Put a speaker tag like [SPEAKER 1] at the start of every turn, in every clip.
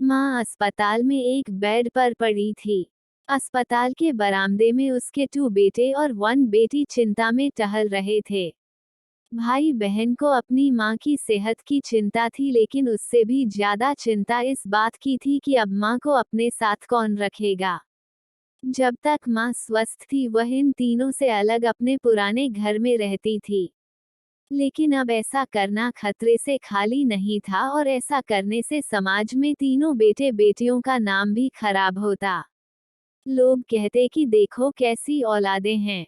[SPEAKER 1] माँ अस्पताल में एक बेड पर पड़ी थी। अस्पताल के बरामदे में उसके 2 बेटे और 1 बेटी चिंता में टहल रहे थे। भाई बहन को अपनी माँ की सेहत की चिंता थी, लेकिन उससे भी ज्यादा चिंता इस बात की थी कि अब माँ को अपने साथ कौन रखेगा। जब तक माँ स्वस्थ थी वह इन तीनों से अलग अपने पुराने घर में रहती थी। लेकिन अब ऐसा करना खतरे से खाली नहीं था, और ऐसा करने से समाज में तीनों बेटे बेटियों का नाम भी खराब होता। लोग कहते कि देखो कैसी औलादें हैं,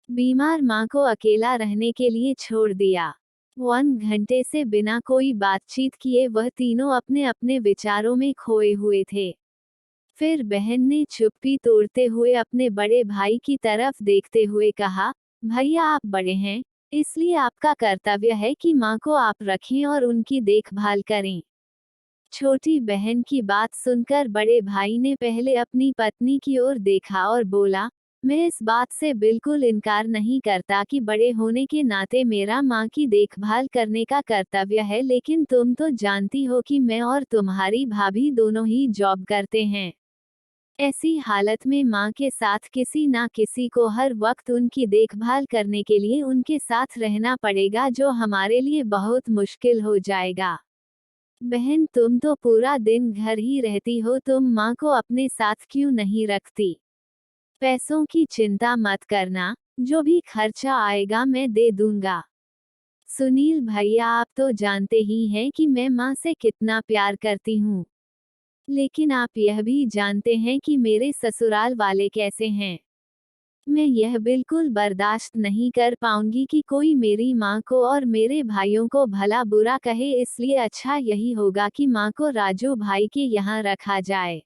[SPEAKER 1] बीमार माँ को अकेला रहने के लिए छोड़ दिया। 1 घंटे से बिना कोई बातचीत किए वह तीनों अपने अपने विचारों में खोए हुए थे। फिर बहन ने चुप्पी तोड़ते हुए अपने बड़े भाई की तरफ देखते हुए कहा, भैया आप बड़े हैं, इसलिए आपका कर्तव्य है कि माँ को आप रखें और उनकी देखभाल करें। छोटी बहन की बात सुनकर बड़े भाई ने पहले अपनी पत्नी की ओर देखा और बोला, मैं इस बात से बिल्कुल इनकार नहीं करता कि बड़े होने के नाते मेरा माँ की देखभाल करने का कर्तव्य है, लेकिन तुम तो जानती हो कि मैं और तुम्हारी भाभी दोनों ही जॉब करते हैं। ऐसी हालत में माँ के साथ किसी ना किसी को हर वक्त उनकी देखभाल करने के लिए उनके साथ रहना पड़ेगा, जो हमारे लिए बहुत मुश्किल हो जाएगा। बहन तुम तो पूरा दिन घर ही रहती हो, तुम माँ को अपने साथ क्यों नहीं रखती? पैसों की चिंता मत करना, जो भी खर्चा आएगा मैं दे दूंगा। सुनील भैया आप तो जानते ही हैं कि मैं माँ से कितना प्यार करती हूँ। लेकिन आप यह भी जानते हैं कि मेरे ससुराल वाले कैसे हैं। मैं यह बिल्कुल बर्दाश्त नहीं कर पाऊंगी कि कोई मेरी माँ को और मेरे भाइयों को भला बुरा कहे, इसलिए अच्छा यही होगा कि माँ को राजू भाई के यहाँ रखा जाए।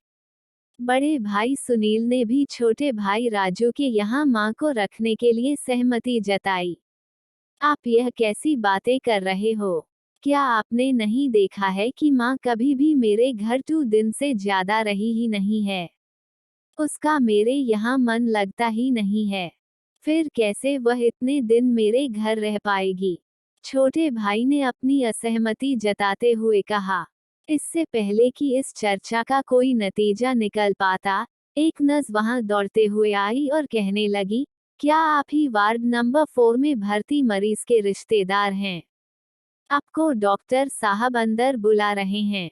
[SPEAKER 1] बड़े भाई सुनील ने भी छोटे भाई राजू के यहाँ माँ को रखने के लिए सहमति जताई। आप यह कैसी बातें कर रहे हो? क्या आपने नहीं देखा है कि माँ कभी भी मेरे घर 2 दिन से ज्यादा रही ही नहीं है? उसका मेरे यहाँ मन लगता ही नहीं है। फिर कैसे वह इतने दिन मेरे घर रह पाएगी? छोटे भाई ने अपनी असहमति जताते हुए कहा। इससे पहले कि इस चर्चा का कोई नतीजा निकल पाता, एक नर्स वहां दौड़ते हुए आई और कहने लगी, क्या आप ही वार्ड नंबर 4 में भर्ती मरीज के रिश्तेदार हैं? आपको डॉक्टर साहब अंदर बुला रहे हैं।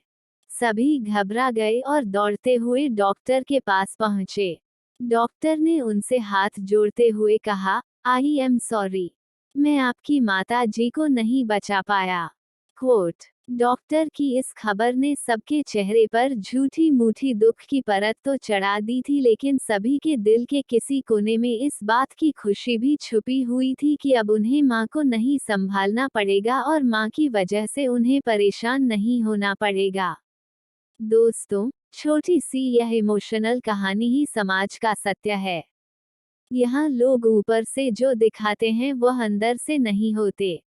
[SPEAKER 1] सभी घबरा गए और दौड़ते हुए डॉक्टर के पास पहुंचे। डॉक्टर ने उनसे हाथ जोड़ते हुए कहा, आई एम सॉरी, मैं आपकी माता जी को नहीं बचा पाया। कोट। डॉक्टर की इस खबर ने सबके चेहरे पर झूठी मूठी दुख की परत तो चढ़ा दी थी, लेकिन सभी के दिल के किसी कोने में इस बात की खुशी भी छुपी हुई थी कि अब उन्हें माँ को नहीं संभालना पड़ेगा और माँ की वजह से उन्हें परेशान नहीं होना पड़ेगा। दोस्तों, छोटी सी यह इमोशनल कहानी ही समाज का सत्य है। यहाँ लोग ऊपर से जो दिखाते हैं वह अंदर से नहीं होते।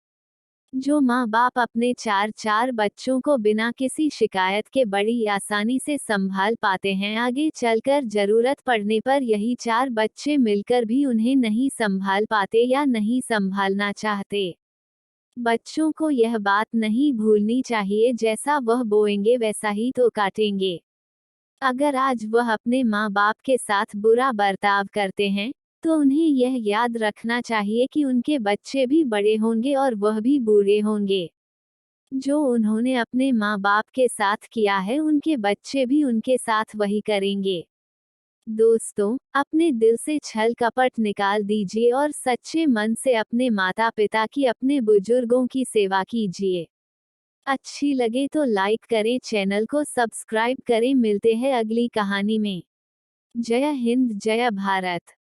[SPEAKER 1] जो माँ बाप अपने 4 बच्चों को बिना किसी शिकायत के बड़ी आसानी से संभाल पाते हैं, आगे चलकर जरूरत पड़ने पर यही 4 बच्चे मिलकर भी उन्हें नहीं संभाल पाते या नहीं संभालना चाहते। बच्चों को यह बात नहीं भूलनी चाहिए, जैसा वह बोएंगे वैसा ही तो काटेंगे। अगर आज वह अपने माँ बाप के साथ बुरा बर्ताव करते हैं, तो उन्हें यह याद रखना चाहिए कि उनके बच्चे भी बड़े होंगे और वह भी बूढ़े होंगे। जो उन्होंने अपने माँ बाप के साथ किया है, उनके बच्चे भी उनके साथ वही करेंगे। दोस्तों, अपने दिल से छल कपट निकाल दीजिए और सच्चे मन से अपने माता पिता की, अपने बुजुर्गों की सेवा कीजिए। अच्छी लगे तो लाइक करें, चैनल को सब्सक्राइब करें। मिलते हैं अगली कहानी में। जय हिंद, जय भारत।